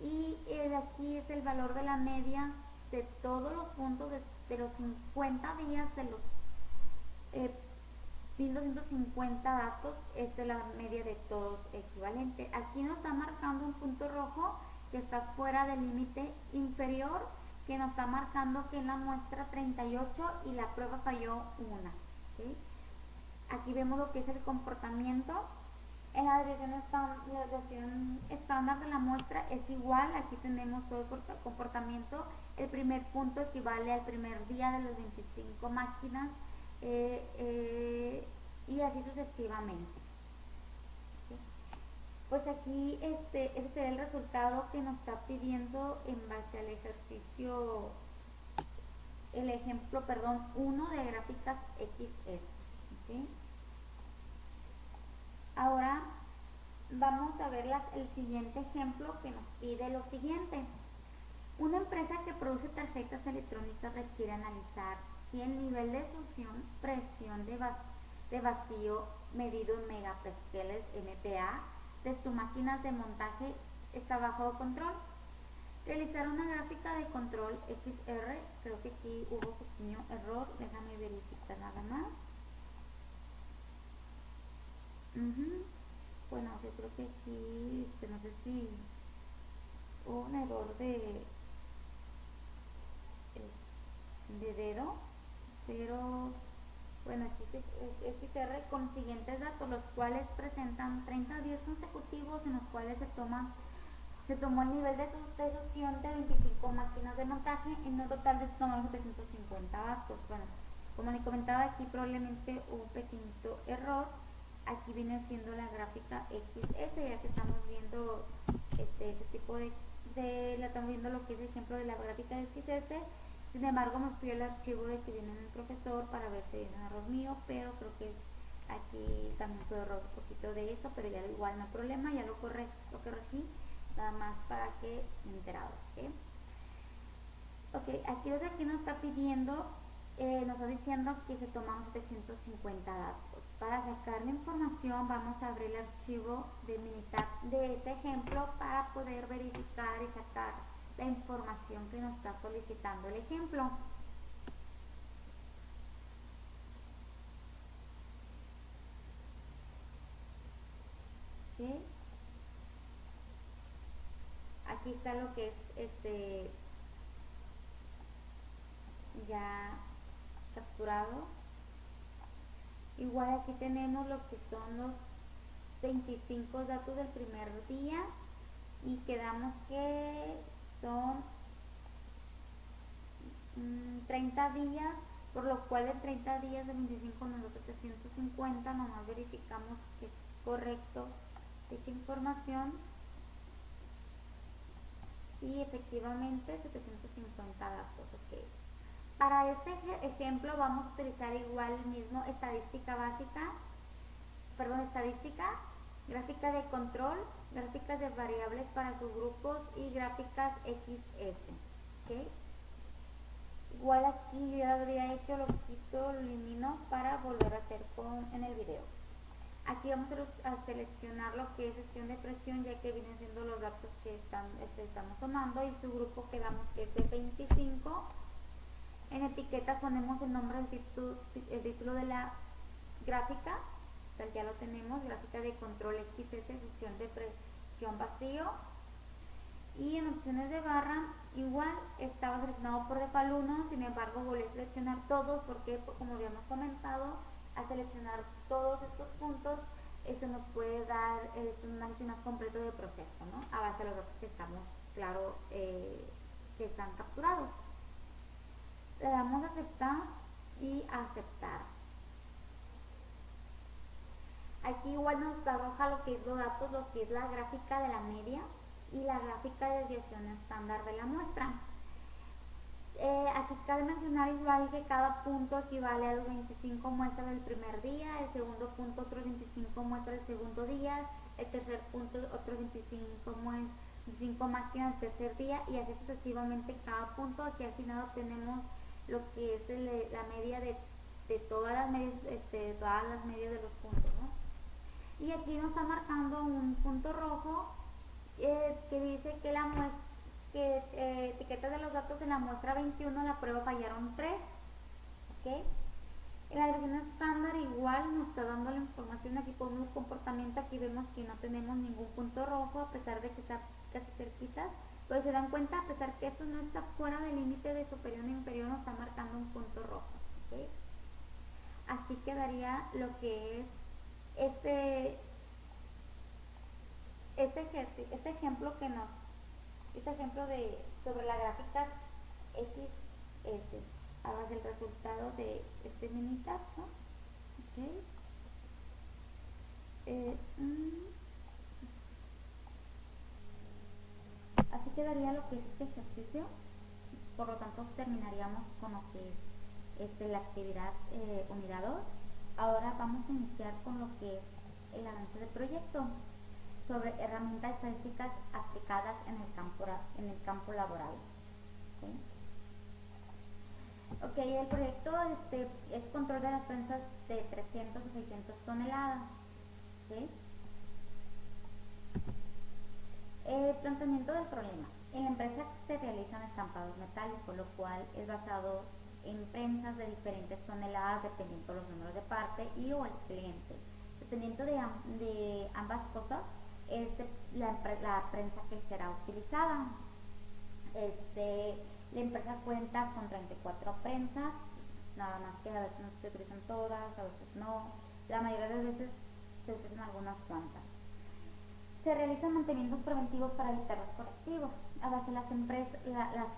Y aquí es el valor de la media de todos los puntos de los 50 días de los 1250 datos. Esta es la media de todos equivalente. Aquí nos está marcando un punto rojo que está fuera del límite inferior, que nos está marcando que en la muestra 38 y la prueba falló una. ¿Okay? Aquí vemos lo que es el comportamiento. En la desviación estándar de la muestra es igual. Aquí tenemos todo el comportamiento. El primer punto equivale al primer día de las 25 máquinas, y así sucesivamente. ¿Okay? Pues aquí este sería el resultado que nos está pidiendo en base al ejercicio, el ejemplo, perdón, 1 de gráficas XS. ¿Okay? Ahora vamos a ver el siguiente ejemplo que nos pide lo siguiente. Una empresa que produce tarjetas electrónicas requiere analizar si el nivel de succión, presión de vacío medido en megapascales MPa de sus máquinas de montaje está bajo control. Realizar una gráfica de control XR, creo que aquí hubo pequeño error, déjame verificar nada más. Bueno, yo creo que aquí, no sé si hubo un error de dedo, pero bueno, aquí es XR con siguientes datos, los cuales presentan 30 días consecutivos en los cuales se tomó el nivel de succión de 25 máquinas de montaje en un total de 750 datos. Bueno, como les comentaba, aquí probablemente hubo un pequeñito error. Aquí viene siendo la gráfica XS, ya que estamos viendo este tipo estamos viendo lo que es el ejemplo de la gráfica XS. Sin embargo, me fui al archivo de que viene el profesor para ver si viene un error mío, pero creo que aquí también fue error un poquito de eso, pero ya igual no hay problema, ya lo corregí, nada más para que me enterado. Ok, aquí nos está pidiendo, nos está diciendo que se toman 750 datos. Para sacar la información vamos a abrir el archivo de Minitab de ese ejemplo para poder verificar y sacar la información que nos está solicitando el ejemplo. ¿Sí? Aquí está lo que es ya capturado. Igual aquí tenemos lo que son los 25 datos del primer día y quedamos que son 30 días, por lo cual en 30 días de 25 nos da 750. Nomás verificamos que es correcto dicha información y efectivamente 750 datos. Okay. Para este ejemplo vamos a utilizar igual mismo estadística básica, gráfica de control, gráficas de variables para subgrupos y gráficas XS. ¿Okay? Igual aquí yo ya lo habría hecho, lo quito, lo elimino para volver a hacer en el video. Aquí vamos a seleccionar lo que es sección de presión, ya que vienen siendo los datos que estamos tomando, y su grupo quedamos que es de 25. En etiquetas ponemos el nombre el título de la gráfica, o sea, ya lo tenemos, gráfica de control XS, sección de presión vacío. Y en opciones de barra igual estaba seleccionado por default 1, sin embargo volví a seleccionar todos porque, como habíamos comentado, al seleccionar todos estos puntos esto nos puede dar un análisis más completo del proceso, ¿no? A base de los datos que estamos, claro, que están capturados. Le damos a aceptar y a aceptar. Aquí igual nos arroja lo que es los datos, lo que es la gráfica de la media y la gráfica de desviación estándar de la muestra. Aquí cabe mencionar igual que cada punto equivale a los 25 muestras del primer día, el segundo punto otros 25 muestras del segundo día, el tercer punto otros 25 y 5 máquinas el tercer día, y así sucesivamente cada punto. Aquí al final obtenemos lo que es la media de todas las medias, todas las medias de los puntos, ¿no? Y aquí nos está marcando un punto rojo, que dice que la muestra, que etiquetas de los datos en la muestra 21 la prueba fallaron 3. ¿Ok? En la versión estándar igual nos está dando la información. Aquí ponemos comportamiento, aquí vemos que no tenemos ningún punto rojo a pesar de que está casi cerquitas, pero se dan cuenta, a pesar que esto no está fuera del límite de superior o inferior, nos está marcando un punto rojo. ¿Okay? Así quedaría lo que es este ejemplo que nos, este ejemplo de sobre la gráfica XS a base del resultado de este mini tab, ¿no? Okay. Así quedaría lo que es este ejercicio. Por lo tanto terminaríamos con lo que es la actividad unidad 2. Ahora vamos a iniciar con lo que es el avance del proyecto sobre herramientas estadísticas aplicadas en el campo laboral. Ok, el proyecto es control de las prensas de 300 a 600 toneladas. ¿Okay? Planteamiento del problema. En la empresa se realizan estampados metálicos, lo cual es basado en prensas de diferentes toneladas dependiendo de los números de parte y o el cliente. Dependiendo de ambas cosas, es la prensa que será utilizada. La empresa cuenta con 34 prensas, nada más que a veces no se utilizan todas, a veces no. La mayoría de veces se utilizan algunas cuantas. Se realizan mantenimientos preventivos para evitar los correctivos. A base de las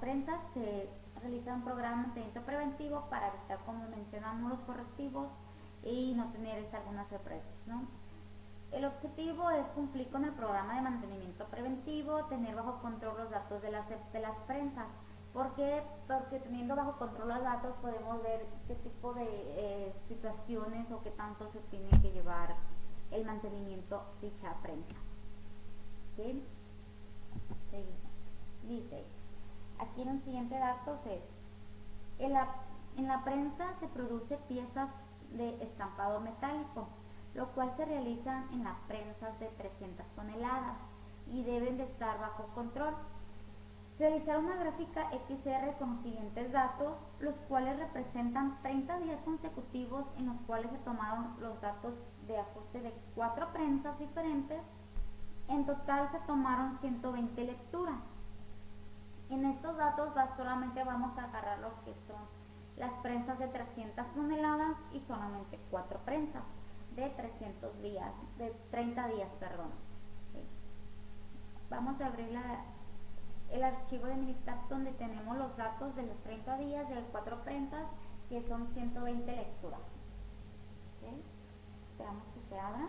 prensas se realiza un programa de mantenimiento preventivo para evitar, como mencionamos, los correctivos y no tener algunas sorpresas, ¿no? El objetivo es cumplir con el programa de mantenimiento preventivo, tener bajo control los datos de las prensas. ¿Por qué? Porque teniendo bajo control los datos podemos ver qué tipo de situaciones o qué tanto se tiene que llevar el mantenimiento de dicha prensa. ¿Sí? Dice, aquí en el siguiente datos es, en la prensa se produce piezas de estampado metálico, lo cual se realiza en las prensas de 300 toneladas y deben de estar bajo control. Realizar una gráfica XR con los siguientes datos, los cuales representan 30 días consecutivos en los cuales se tomaron los datos de ajuste de 4 prensas diferentes. En total se tomaron 120 lecturas. En estos datos solamente vamos a agarrar lo que son las prensas de 300 toneladas y solamente 4 prensas de 300 días, de 30 días, perdón. ¿Sí? Vamos a abrir el archivo de Minitab donde tenemos los datos de los 30 días de las 4 prensas, que son 120 lecturas. ¿Sí? Esperamos que se abra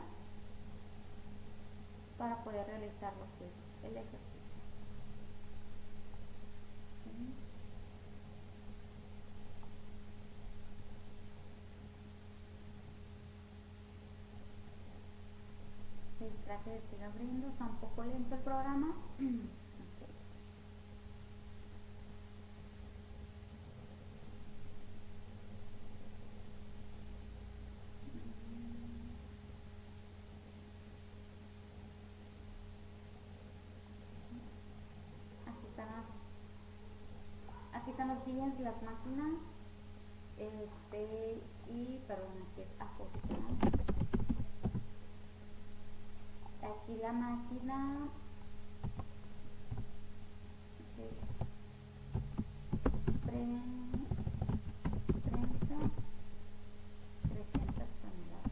para poder realizar lo que es el ejercicio. ¿Sí? Se distrae de seguir abriendo, está un poco lento el programa. Aquí están los días de las máquinas, y perdón, aquí es ajuste, ¿no? Aquí la máquina, prensa 300 toneladas.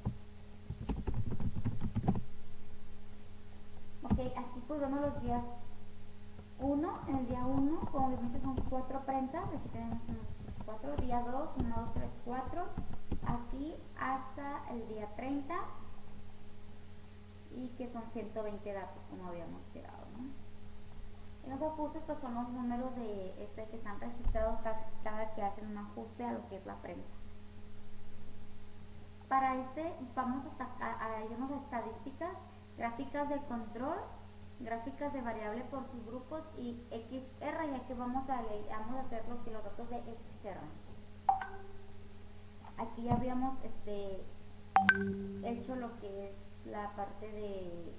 Ok, aquí podemos los días 1, en el día 1, como obviamente son 4 prensas, aquí tenemos unos 4, día 2, 1, 2, 3, 4, aquí hasta el día 30, y que son 120 datos como habíamos quedado, ¿no? En los ajustes pues son los números de que están registrados cada que hacen un ajuste a lo que es la prensa. Para vamos a irnos a estadísticas, gráficas de control gráficas de variable por subgrupos y XR, ya que vamos a hacer los datos de XR. Aquí ya habíamos hecho lo que es la parte de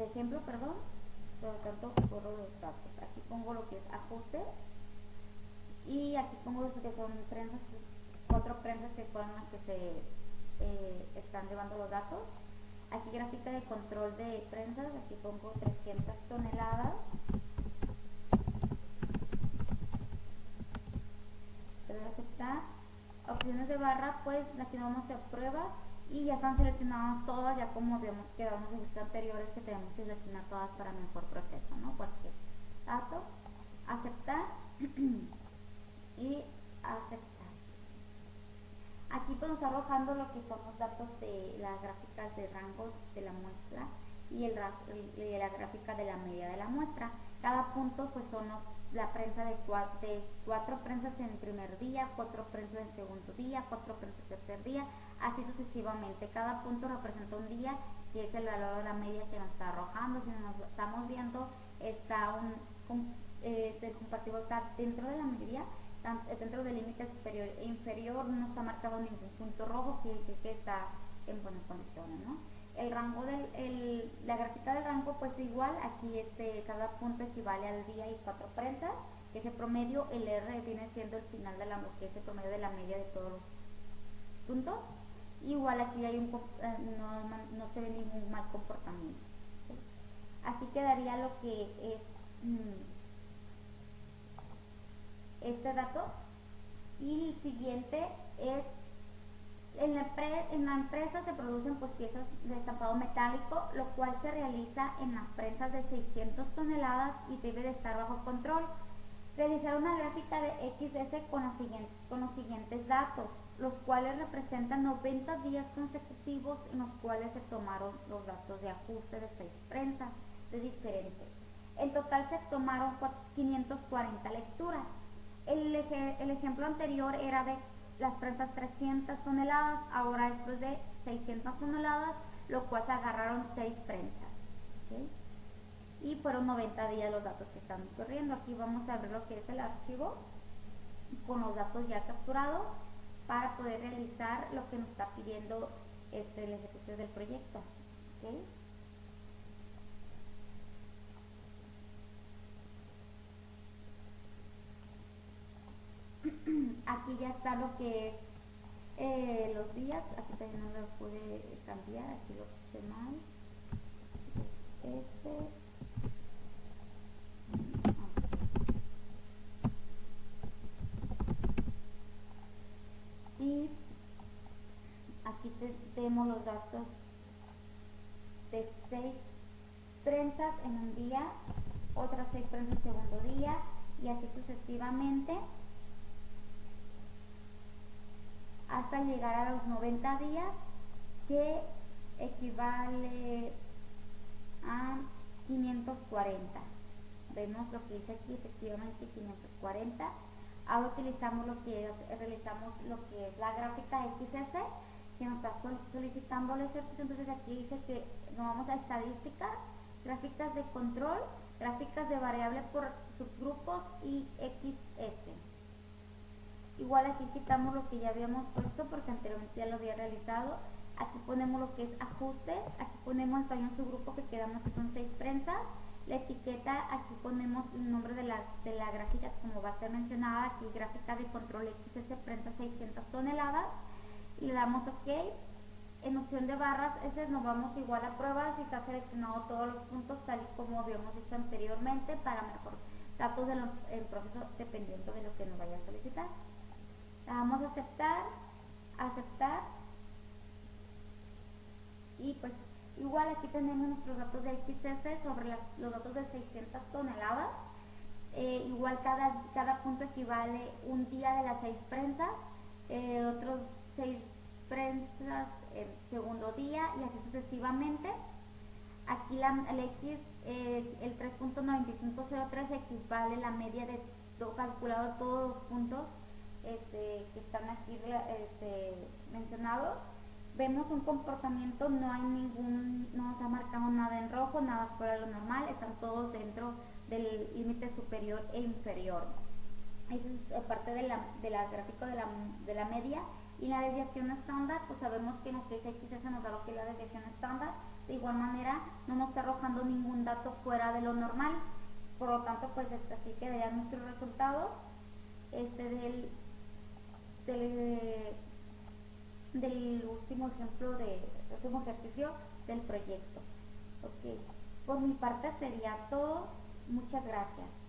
ejemplo, perdón, por lo tanto borro los datos. Aquí pongo lo que es ajuste y aquí pongo lo que son prensas, 4 prensas que fueron las que se están llevando los datos. Aquí gráfica de control de prensas, aquí pongo 300 toneladas. Le doy a aceptar. Opciones de barra, pues aquí no vamos a hacer pruebas y ya están seleccionadas todas, ya como habíamos quedado en los ejercicios anteriores que tenemos que seleccionar todas para mejor proceso, ¿no? Cualquier dato, aceptar y aceptar. Aquí pues nos está arrojando lo que son los datos de las gráficas de rangos de la muestra y la gráfica de la media de la muestra. Cada punto pues son la prensa de 4 prensas en el primer día, 4 prensas en el segundo día, 4 prensas en el tercer día, así sucesivamente. Cada punto representa un día, que es el valor de la media que nos está arrojando. Si nos estamos viendo, está el comparativo está dentro de la media, dentro del límite superior e inferior, no está marcado ningún punto rojo, que dice que está en buenas condiciones, ¿no? El rango la gráfica del rango pues igual, aquí cada punto equivale al día y 4 prensas, que es el promedio. El R viene siendo el final de que es el promedio de la media de todos los puntos. Igual aquí hay no se ve ningún mal comportamiento, ¿sí? Así quedaría lo que es este dato. Y el siguiente es en la empresa se producen pues piezas de estampado metálico, lo cual se realiza en las prensas de 600 toneladas y debe de estar bajo control. Realizar una gráfica de XS con los siguientes datos, los cuales representan 90 días consecutivos en los cuales se tomaron los datos de ajuste de 6 prensas de diferentes. En total se tomaron 540 lecturas. El ejemplo anterior era de las prensas 300 toneladas, ahora esto es de 600 toneladas, lo cual se agarraron 6 prensas, ¿okay? Y fueron 90 días los datos que están corriendo. Aquí vamos a ver lo que es el archivo con los datos ya capturados para poder realizar lo que nos está pidiendo el ejecución del proyecto, ¿okay? Aquí ya está lo que es los días. Aquí también no lo pude cambiar, aquí lo puse mal. Y aquí tenemos los datos de 6 prensas en un día, otras 6 prensas en el segundo día y así sucesivamente hasta llegar a los 90 días, que equivale a 540. Vemos lo que dice aquí, efectivamente 540. Ahora utilizamos realizamos lo que es la gráfica XS que nos está solicitando el ejercicio. Entonces aquí dice que nos vamos a estadística, gráficas de control, gráficas de variable por subgrupos y XS. Igual aquí quitamos lo que ya habíamos puesto porque anteriormente ya lo había realizado. Aquí ponemos lo que es ajuste, aquí ponemos el tamaño subgrupo que quedamos que son 6 prensas. La etiqueta, aquí ponemos el nombre de la gráfica como va a ser mencionada, aquí gráfica de control XS prensa 600 toneladas y le damos OK. En opción de barras, nos vamos igual a pruebas y está seleccionado todos los puntos tal y como habíamos dicho anteriormente para mejor datos del proceso dependiendo de lo que nos vaya a solicitar. Le damos a aceptar y pues igual aquí tenemos nuestros datos de XS sobre los datos de 600 toneladas. Igual cada punto equivale un día de las 6 prensas, otros 6 prensas el segundo día y así sucesivamente. Aquí el X, el 3.9503 equivale la media de calculado todos los puntos que están aquí mencionados. vemos un comportamiento, no hay ningún, no nos ha marcado nada en rojo, nada fuera de lo normal, están todos dentro del límite superior e inferior. Eso es parte de la gráfico de la media. Y la desviación estándar, pues sabemos que en lo que es X se nos da lo que es la desviación estándar. De igual manera, no nos está arrojando ningún dato fuera de lo normal. Por lo tanto, pues así quedarían nuestros resultados del, del último ejemplo, del último ejercicio del proyecto. Ok, por mi parte sería todo. Muchas gracias.